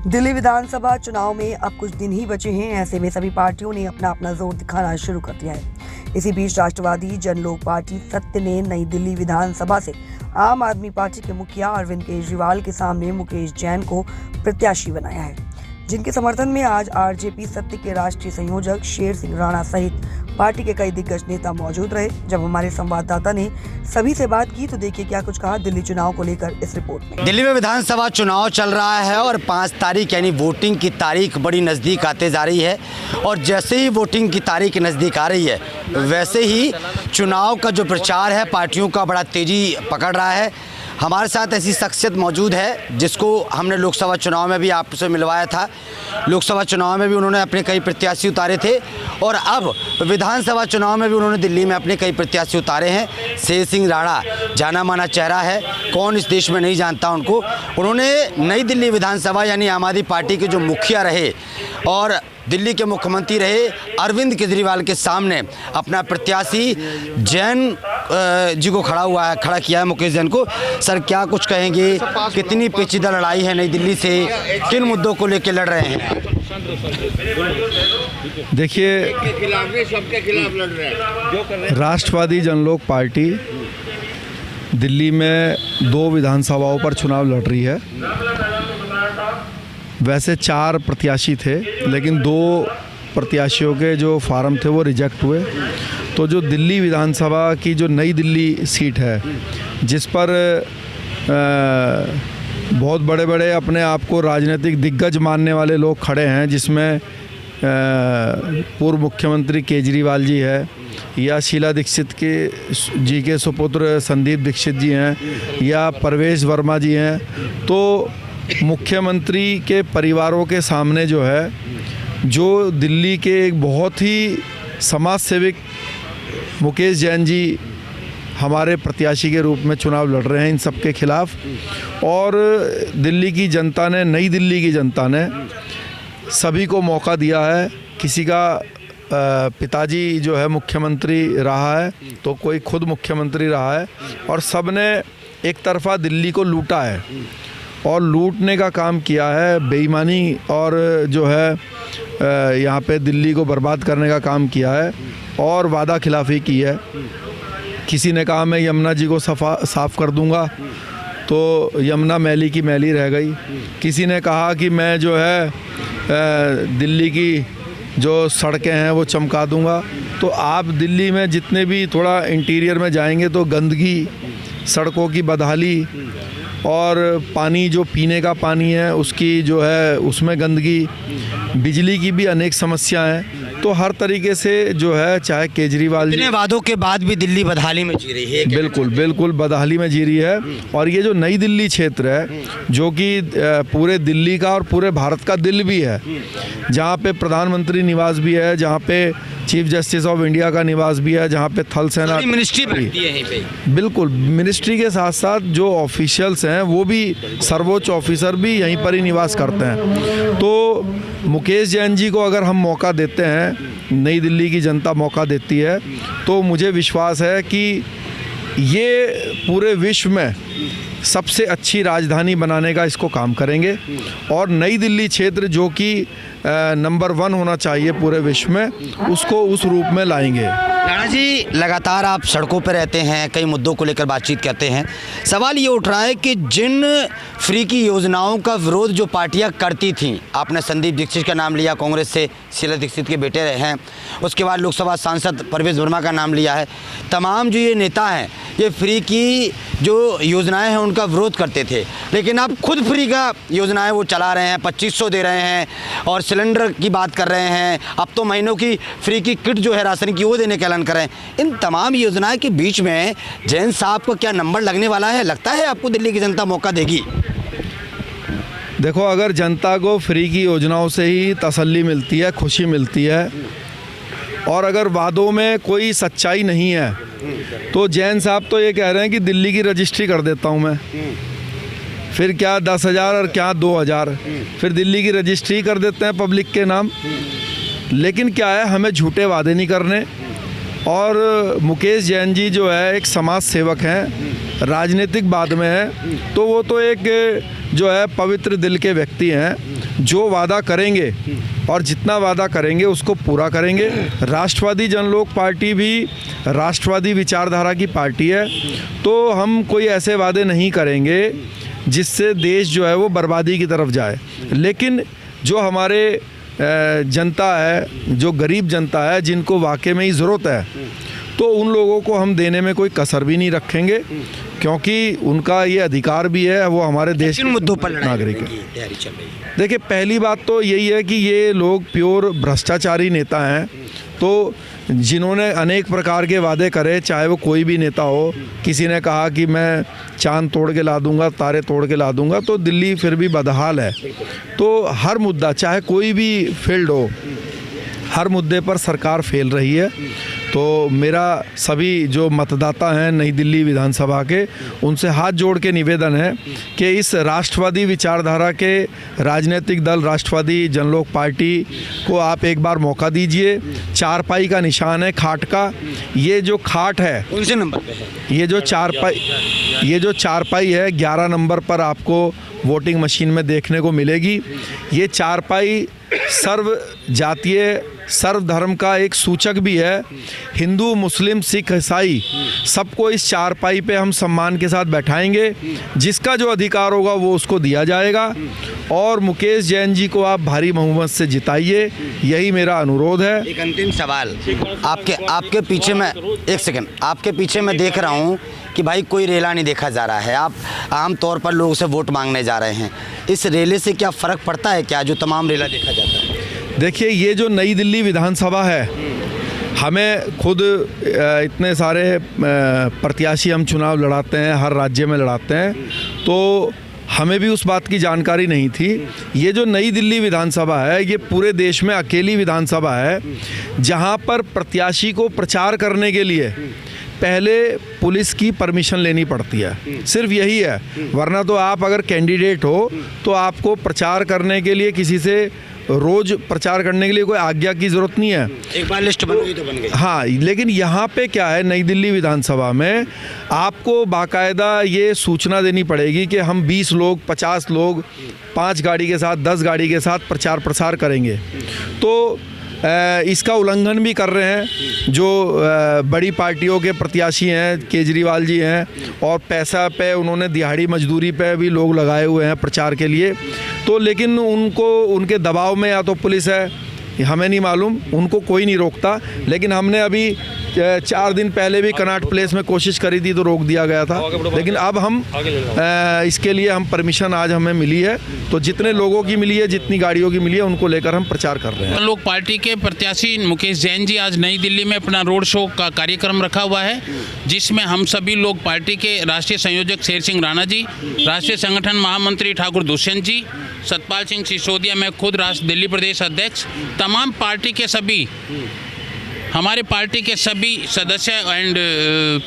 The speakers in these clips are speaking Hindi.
दिल्ली विधानसभा चुनाव में अब कुछ दिन ही बचे हैं। ऐसे में सभी पार्टियों ने अपना अपना जोर दिखाना शुरू कर दिया है। इसी बीच राष्ट्रवादी जनलोक पार्टी सत्य ने नई दिल्ली विधानसभा से आम आदमी पार्टी के मुखिया अरविंद केजरीवाल के सामने मुकेश जैन को प्रत्याशी बनाया है, जिनके समर्थन में आज आरजेपी सत्य के राष्ट्रीय संयोजक शेर सिंह राणा सहित पार्टी के कई दिग्गज नेता मौजूद रहे। जब हमारे संवाददाता ने सभी से बात की तो देखिए क्या कुछ कहा दिल्ली चुनाव को लेकर इस रिपोर्ट में। दिल्ली में विधानसभा चुनाव चल रहा है और 5 तारीख यानी वोटिंग की तारीख बड़ी नज़दीक आते जा रही है और जैसे ही वोटिंग की तारीख नज़दीक आ रही है वैसे ही चुनाव का जो प्रचार है पार्टियों का बड़ा तेज़ी पकड़ रहा है। हमारे साथ ऐसी शख्सियत मौजूद है जिसको हमने लोकसभा चुनाव में भी आपसे मिलवाया था। लोकसभा चुनाव में भी उन्होंने अपने कई प्रत्याशी उतारे थे और अब विधानसभा चुनाव में भी उन्होंने दिल्ली में अपने कई प्रत्याशी उतारे हैं। शेर सिंह राणा जाना माना चेहरा है, कौन इस देश में नहीं जानता उनको। उन्होंने नई दिल्ली विधानसभा यानी आम आदमी पार्टी के जो मुखिया रहे और दिल्ली के मुख्यमंत्री रहे अरविंद केजरीवाल के सामने अपना प्रत्याशी जैन जी को खड़ा किया है, मुकेश जैन को। सर क्या कुछ कहेंगे, कितनी पेचीदा लड़ाई है नई दिल्ली से, किन मुद्दों को लेकर लड़ रहे हैं? देखिए, सबके खिलाफ लड़ रहे हैं। राष्ट्रवादी जनलोक पार्टी दिल्ली में 2 विधानसभाओं पर चुनाव लड़ रही है। वैसे 4 प्रत्याशी थे लेकिन 2 प्रत्याशियों के जो फार्म थे वो रिजेक्ट हुए। तो जो दिल्ली विधानसभा की जो नई दिल्ली सीट है जिस पर बहुत बड़े बड़े अपने आप को राजनीतिक दिग्गज मानने वाले लोग खड़े हैं, जिसमें पूर्व मुख्यमंत्री केजरीवाल जी है या शीला दीक्षित जी के सुपुत्र संदीप दीक्षित जी हैं या परवेश वर्मा जी हैं। तो मुख्यमंत्री के परिवारों के सामने जो है जो दिल्ली के एक बहुत ही समाज सेवक मुकेश जैन जी हमारे प्रत्याशी के रूप में चुनाव लड़ रहे हैं इन सब के खिलाफ। और दिल्ली की जनता ने, नई दिल्ली की जनता ने सभी को मौका दिया है। किसी का पिताजी जो है मुख्यमंत्री रहा है तो कोई खुद मुख्यमंत्री रहा है और सब ने एक तरफा दिल्ली को लूटा है और लूटने का काम किया है, बेईमानी और जो है यहाँ पे दिल्ली को बर्बाद करने का काम किया है और वादा खिलाफ़ी की है। किसी ने कहा मैं यमुना जी को साफ़ कर दूंगा तो यमुना मैली की मैली रह गई। किसी ने कहा कि मैं जो है दिल्ली की जो सड़कें हैं वो चमका दूंगा। तो आप दिल्ली में जितने भी थोड़ा इंटीरियर में जाएंगे तो गंदगी, सड़कों की बदहाली और पानी जो पीने का पानी है उसकी जो है उसमें गंदगी, बिजली की भी अनेक समस्या हैं। तो हर तरीके से जो है चाहे केजरीवाल जी, वादों के बाद भी दिल्ली बदहाली में जी रही है। बिल्कुल बदहाली में जी रही है। और ये जो नई दिल्ली क्षेत्र है जो कि पूरे दिल्ली का और पूरे भारत का दिल भी है, जहाँ पे प्रधानमंत्री निवास भी है, जहाँ पे चीफ जस्टिस ऑफ इंडिया का निवास भी है, जहाँ पे थल सेना मिनिस्ट्री बैठती है यहीं पे। बिल्कुल, मिनिस्ट्री के साथ साथ जो ऑफिशियल्स हैं वो भी, सर्वोच्च ऑफिसर भी यहीं पर ही निवास करते हैं। तो मुकेश जैन जी को अगर हम मौका देते हैं, नई दिल्ली की जनता मौका देती है, तो मुझे विश्वास है कि ये पूरे विश्व में सबसे अच्छी राजधानी बनाने का इसको काम करेंगे और नई दिल्ली क्षेत्र जो कि नंबर 1 होना चाहिए पूरे विश्व में, उसको उस रूप में लाएंगे। राणा जी, लगातार आप सड़कों पर रहते हैं, कई मुद्दों को लेकर बातचीत करते हैं। सवाल ये उठ रहा है कि जिन फ्री की योजनाओं का विरोध जो पार्टियां करती थीं, आपने संदीप दीक्षित का नाम लिया, कांग्रेस से शीला दीक्षित के बेटे रहे हैं, उसके बाद लोकसभा सांसद परवेश वर्मा का नाम लिया है। तमाम जो ये नेता हैं ये फ्री की जो योजनाएं हैं उनका विरोध करते थे, लेकिन अब खुद फ्री का योजनाएं वो चला रहे हैं, 2500 दे रहे हैं और सिलेंडर की बात कर रहे हैं। अब तो महीनों की फ्री की किट जो है राशन की वो देने का ऐलान कर रहे हैं। इन तमाम योजनाओं के बीच में जैन साहब को क्या नंबर लगने वाला है? लगता है आपको दिल्ली की जनता मौका देगी? देखो, अगर जनता को फ्री की योजनाओं से ही तसल्ली मिलती है, खुशी मिलती है और अगर वादों में कोई सच्चाई नहीं है तो जैन साहब तो ये कह रहे हैं कि दिल्ली की रजिस्ट्री कर देता हूँ मैं, फिर क्या 10,000 और क्या 2,000, फिर दिल्ली की रजिस्ट्री कर देते हैं पब्लिक के नाम। लेकिन क्या है, हमें झूठे वादे नहीं करने। और मुकेश जैन जी जो है एक समाज सेवक हैं, राजनीतिक बाद में है, तो वो तो एक जो है पवित्र दिल के व्यक्ति हैं, जो वादा करेंगे और जितना वादा करेंगे उसको पूरा करेंगे। राष्ट्रवादी जनलोक पार्टी भी राष्ट्रवादी विचारधारा की पार्टी है, तो हम कोई ऐसे वादे नहीं करेंगे जिससे देश जो है वो बर्बादी की तरफ जाए। लेकिन जो हमारे जनता है, जो गरीब जनता है, जिनको वाकई में ही ज़रूरत है, तो उन लोगों को हम देने में कोई कसर भी नहीं रखेंगे, क्योंकि उनका ये अधिकार भी है, वो हमारे देश किन मुद्दों पर नागरिक है। तैयारी चल रही है? देखिए, पहली बात तो यही है कि ये लोग प्योर भ्रष्टाचारी नेता हैं, तो जिन्होंने अनेक प्रकार के वादे करे, चाहे वो कोई भी नेता हो। किसी ने कहा कि मैं चांद तोड़ के ला दूंगा, तारे तोड़ के ला दूंगा, तो दिल्ली फिर भी बदहाल है। तो हर मुद्दा, चाहे कोई भी फील्ड हो, हर मुद्दे पर सरकार फेल रही है। तो मेरा सभी जो मतदाता हैं नई दिल्ली विधानसभा के, उनसे हाथ जोड़ के निवेदन है कि इस राष्ट्रवादी विचारधारा के राजनीतिक दल राष्ट्रवादी जनलोक पार्टी को आप एक बार मौका दीजिए। चारपाई का निशान है, खाट का। ये जो खाट है, कौन से नंबर पे है? ये जो चारपाई है, 11 नंबर पर आपको वोटिंग मशीन में देखने को मिलेगी। ये चारपाई सर्व जातीय, सर्व धर्म का एक सूचक भी है। हिंदू, मुस्लिम, सिख, ईसाई सबको इस चारपाई पे हम सम्मान के साथ बैठाएंगे। जिसका जो अधिकार होगा वो उसको दिया जाएगा। और मुकेश जैन जी को आप भारी बहुमत से जिताइए, यही मेरा अनुरोध है। एक अंतिम सवाल, आपके पीछे मैं, एक सेकंड, आपके पीछे मैं देख रहा हूँ कि भाई कोई रेला नहीं देखा जा रहा है। आप आम तौर पर लोगों से वोट मांगने जा रहे हैं, इस रेले से क्या फ़र्क पड़ता है क्या, जो तमाम रेला देखा जाता है? देखिए, ये जो नई दिल्ली विधानसभा है, हमें खुद इतने सारे प्रत्याशी हम चुनाव लड़ाते हैं, हर राज्य में लड़ाते हैं, तो हमें भी उस बात की जानकारी नहीं थी। ये जो नई दिल्ली विधानसभा है, ये पूरे देश में अकेली विधानसभा है जहां पर प्रत्याशी को प्रचार करने के लिए पहले पुलिस की परमिशन लेनी पड़ती है। सिर्फ यही है, वरना तो आप अगर कैंडिडेट हो तो आपको प्रचार करने के लिए, किसी से रोज़ प्रचार करने के लिए कोई आज्ञा की ज़रूरत नहीं है। एक बार लिस्ट बन गई तो बन गई। हाँ, लेकिन यहाँ पे क्या है, नई दिल्ली विधानसभा में आपको बाकायदा ये सूचना देनी पड़ेगी कि हम 20 लोग, 50 लोग 5 गाड़ी के साथ, 10 गाड़ी के साथ प्रचार प्रसार करेंगे। तो इसका उल्लंघन भी कर रहे हैं जो बड़ी पार्टियों के प्रत्याशी हैं, केजरीवाल जी हैं, और पैसा पे उन्होंने दिहाड़ी मजदूरी पे भी लोग लगाए हुए हैं प्रचार के लिए। तो लेकिन उनको, उनके दबाव में या तो पुलिस है, हमें नहीं मालूम, उनको कोई नहीं रोकता। लेकिन हमने अभी 4 दिन पहले भी कनॉट प्लेस में कोशिश करी थी तो रोक दिया गया था। लेकिन अब हम इसके लिए हम परमिशन आज हमें मिली है, तो जितने लोगों की मिली है, जितनी गाड़ियों की मिली है, उनको लेकर हम प्रचार कर रहे हैं। लोक पार्टी के प्रत्याशी मुकेश जैन जी आज नई दिल्ली में अपना रोड शो का कार्यक्रम रखा हुआ है, जिसमें हम सभी लोग पार्टी के राष्ट्रीय संयोजक शेर सिंह राणा जी, राष्ट्रीय संगठन महामंत्री ठाकुर दुष्यंत जी, सतपाल सिंह सिसोदिया, मैं खुद दिल्ली प्रदेश अध्यक्ष, तमाम पार्टी के सभी, हमारे पार्टी के सभी सदस्य एंड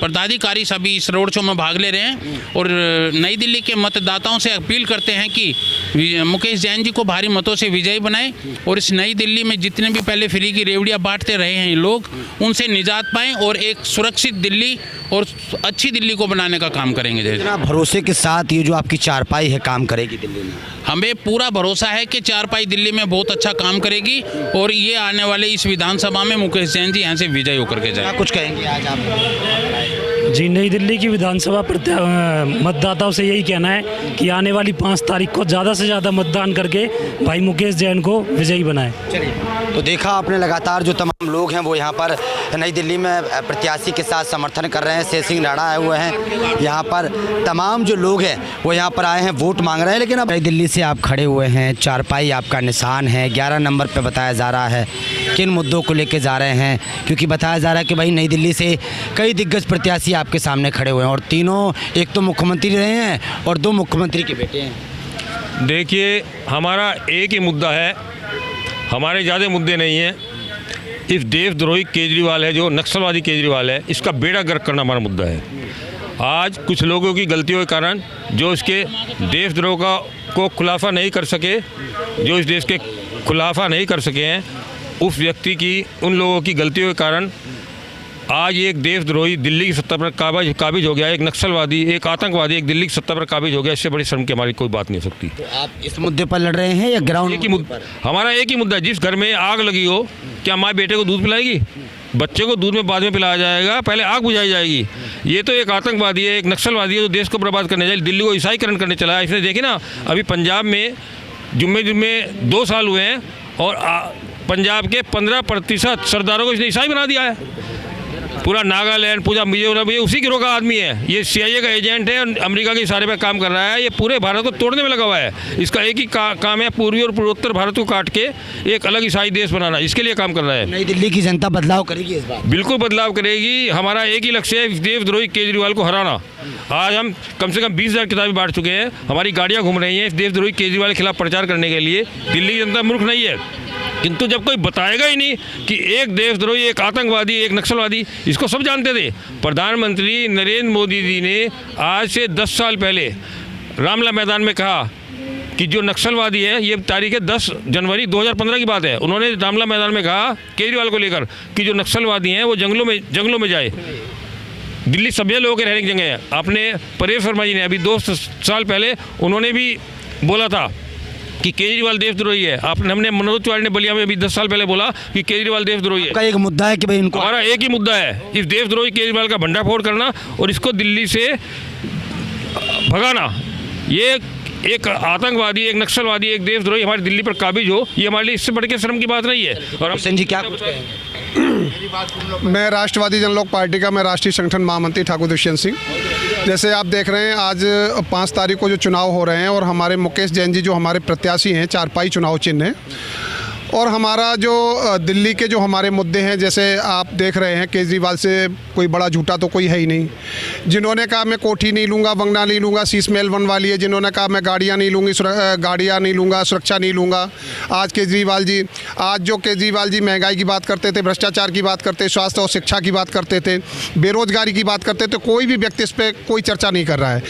पदाधिकारी सभी इस रोड शो में भाग ले रहे हैं। और नई दिल्ली के मतदाताओं से अपील करते हैं कि मुकेश जैन जी को भारी मतों से विजयी बनाएं और इस नई दिल्ली में जितने भी पहले फ्री की रेवड़ियाँ बांटते रहे हैं लोग, उनसे निजात पाएं और एक सुरक्षित दिल्ली और अच्छी दिल्ली को बनाने का काम करेंगे। इतना भरोसे के साथ ये जो आपकी चारपाई है काम करेगी दिल्ली में? हमें पूरा भरोसा है कि चारपाई दिल्ली में बहुत अच्छा काम करेगी और ये आने वाले इस विधानसभा में मुकेश जैन जी यहाँ से विजय होकर के जाए। कुछ कहेंगे आज आप? जी, नई दिल्ली की विधानसभा मतदाताओं से यही कहना है कि आने वाली 5 तारीख को ज़्यादा से ज़्यादा मतदान करके भाई मुकेश जैन को विजयी बनाए। चलिए, तो देखा आपने लगातार जो तमाम लोग हैं वो यहाँ पर नई दिल्ली में प्रत्याशी के साथ समर्थन कर रहे हैं। शेर सिंह राणा आए हुए हैं यहाँ पर, तमाम जो लोग हैं वो यहाँ पर आए हैं, वोट मांग रहे हैं। लेकिन अब नई दिल्ली से आप खड़े हुए हैं, चारपाई आपका निशान है, 11 नंबर पे बताया जा रहा है, किन मुद्दों को लेके जा रहे हैं? क्योंकि बताया जा रहा है कि भाई नई दिल्ली से कई दिग्गज प्रत्याशी आपके सामने खड़े हुए हैं और तीनों, एक तो मुख्यमंत्री रहे हैं और 2 मुख्यमंत्री के बेटे हैं। देखिए, हमारा एक ही मुद्दा है, हमारे ज़्यादा मुद्दे नहीं हैं। इस देशद्रोही केजरीवाल है, जो नक्सलवादी केजरीवाल है, इसका बेड़ा गर्क करना हमारा मुद्दा है। आज कुछ लोगों की गलतियों के कारण जो इसके देशद्रोह को खुलासा नहीं कर सके, जो इस देश के खुलासा नहीं कर सके हैं, उस व्यक्ति की, उन लोगों की गलतियों के कारण आज एक देशद्रोही दिल्ली की सत्ता पर काबिज हो गया, एक नक्सलवादी, एक आतंकवादी एक दिल्ली की सत्ता पर काबिज हो गया, इससे बड़ी शर्म की हमारी कोई बात नहीं हो सकती। तो आप इस मुद्दे पर लड़ रहे हैं या ग्राउंड एक ही मुद्दा, हमारा एक ही मुद्दा है, जिस घर में आग लगी हो क्या माँ बेटे को दूध पिलाएगी? बच्चे को दूध में बाद में पिलाया जाएगा, पहले आग बुझाई जाएगी। ये तो एक आतंकवादी है, एक नक्सलवादी है जो देश को बर्बाद करने जाए, दिल्ली को ईसाईकरण करने चला है। इसने देखे ना, अभी पंजाब में जुम्मे 2 साल हुए हैं और पंजाब के 15% सरदारों को इसने ईसाई बना दिया है। पूरा नागालैंड, पूरा मिजोरम, ये उसी गिरोह का आदमी है। ये CIA का एजेंट है और अमेरिका के इशारे पे काम कर रहा है। ये पूरे भारत को तोड़ने में लगा हुआ है। इसका एक ही काम है, पूर्वी और पूर्वोत्तर भारत को काट के एक अलग ईसाई देश बनाना, इसके लिए काम कर रहा है। नई दिल्ली की जनता बदलाव करेगी इस बार? बिल्कुल बदलाव करेगी। हमारा एक ही लक्ष्य है, देशद्रोही केजरीवाल को हराना। आज हम कम से कम 20,000 किताबें बांट चुके हैं, हमारी गाड़ियाँ घूम रही हैं इस देशद्रोही केजरीवाल के खिलाफ प्रचार करने के लिए। दिल्ली की जनता मूर्ख नहीं है, किंतु जब कोई बताएगा ही नहीं कि एक देशद्रोही, एक आतंकवादी, एक नक्सलवादी, इसको सब जानते थे। प्रधानमंत्री नरेंद्र मोदी जी ने आज से 10 साल पहले रामला मैदान में कहा कि जो नक्सलवादी है, ये तारीख है 10 जनवरी 2015 की बात है, उन्होंने रामला मैदान में कहा केजरीवाल को लेकर कि जो नक्सलवादी हैं वो जंगलों में जाए। दिल्ली सभ्य लोगों के रहने की जगह है। आपने परेश वर्मा जी ने अभी 2 साल पहले उन्होंने भी बोला था कि केजरीवाल देशद्रोही है। हमने मनोज तिवारी ने बलिया में अभी 10 साल पहले बोला कि केजरीवाल देशद्रोही है। का एक मुद्दा है कि भाई इनको, हमारा एक ही मुद्दा है, इस देशद्रोही केजरीवाल का भंडाफोड़ करना और इसको दिल्ली से भगाना। ये एक आतंकवादी, एक नक्सलवादी, एक देशद्रोही हमारी दिल्ली पर काबिज हो, ये हमारे लिए इससे बढ़ के शर्म की बात नहीं है। और हुसैन जी क्या कुछ कहें? मैं राष्ट्रवादी जनलोक पार्टी का मैं राष्ट्रीय संगठन महामंत्री ठाकुर दुष्यंत सिंह। जैसे आप देख रहे हैं, आज 5 तारीख को जो चुनाव हो रहे हैं और हमारे मुकेश जैन जी जो हमारे प्रत्याशी हैं, चारपाई चुनाव चिन्ह है। और हमारा जो दिल्ली के जो हमारे मुद्दे हैं, जैसे आप देख रहे हैं, केजरीवाल से कोई बड़ा झूठा तो कोई है ही नहीं। जिन्होंने कहा मैं कोठी नहीं लूँगा, बंगला नहीं लूँगा, शीश महल बनवा लिए। जिन्होंने कहा मैं गाड़ियाँ नहीं लूँगी, सुरक्षा नहीं लूँगा, आज केजरीवाल जी महंगाई की बात करते थे, भ्रष्टाचार की बात करते, स्वास्थ्य और शिक्षा की बात करते थे, बेरोजगारी की बात करते थे। कोई भी व्यक्ति इस पर कोई चर्चा नहीं कर रहा है।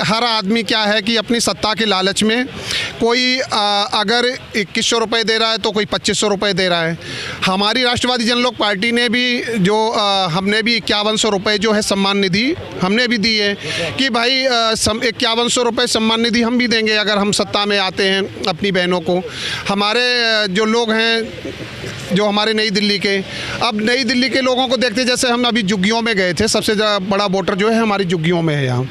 हर आदमी क्या है कि अपनी सत्ता के लालच में कोई अगर 2100 रुपये दे रहा है तो कोई 2500 रुपये दे रहा है। हमारी राष्ट्रवादी जनलोक पार्टी ने भी हमने भी 5100 रुपये जो है सम्मान निधि हमने भी दी है कि भाई 5100 रुपये सम्मान निधि हम भी देंगे अगर हम सत्ता में आते हैं अपनी बहनों को। हमारे जो लोग हैं, जो हमारे नई दिल्ली के, अब नई दिल्ली के लोगों को देखते, जैसे हम अभी झुग्गियों में गए थे, सबसे बड़ा वोटर जो है हमारी झुग्गियों में है यहाँ।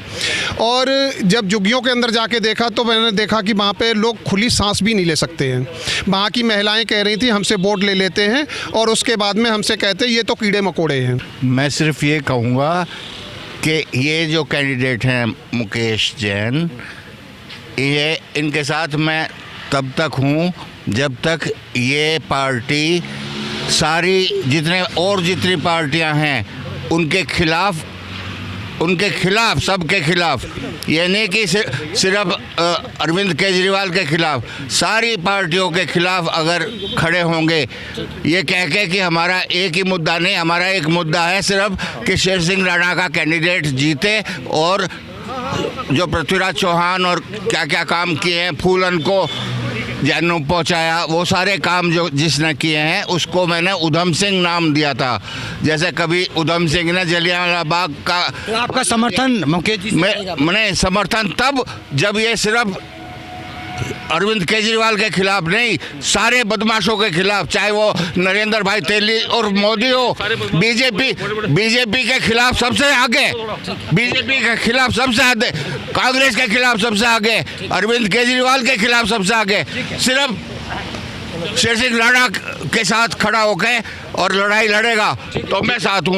और जब झुग्गियों के अंदर जाके देखा तो मैंने देखा कि वहाँ पे लोग खुली सांस भी नहीं ले सकते हैं। वहाँ की महिलाएं कह रही थी हमसे वोट ले लेते हैं और उसके बाद में हमसे कहते हैं ये तो कीड़े मकोड़े हैं। मैं सिर्फ ये कहूँगा कि ये जो कैंडिडेट हैं मुकेश जैन, ये इनके साथ मैं तब तक हूँ जब तक ये पार्टी सारी जितनी पार्टियां हैं उनके खिलाफ सबके खिलाफ, ये नहीं कि सिर्फ अरविंद केजरीवाल के खिलाफ, सारी पार्टियों के खिलाफ अगर खड़े होंगे, ये कह के कि हमारा एक ही मुद्दा नहीं, हमारा एक मुद्दा है सिर्फ कि शेर सिंह राणा का कैंडिडेट जीते और जो पृथ्वीराज चौहान और क्या क्या काम किए हैं, फूलन को जैनों पहुंचाया, वो सारे काम जो जिसने किए हैं उसको मैंने उधम सिंह नाम दिया था। जैसे कभी उधम सिंह ने जलियांवाला बाग का, तो आपका समर्थन मुकेश जी? मैंने समर्थन तब जब ये सिर्फ अरविंद केजरीवाल के खिलाफ नहीं, सारे बदमाशों के खिलाफ, चाहे वो नरेंद्र भाई तेली और मोदी हो, बीजेपी के खिलाफ सबसे आगे, बीजेपी के खिलाफ सबसे आगे, कांग्रेस के खिलाफ सबसे आगे, अरविंद केजरीवाल के खिलाफ सबसे आगे, सिर्फ शेर सिंह राणा के साथ खड़ा होकर और लड़ाई लड़ेगा तो मैं साथ हूँ।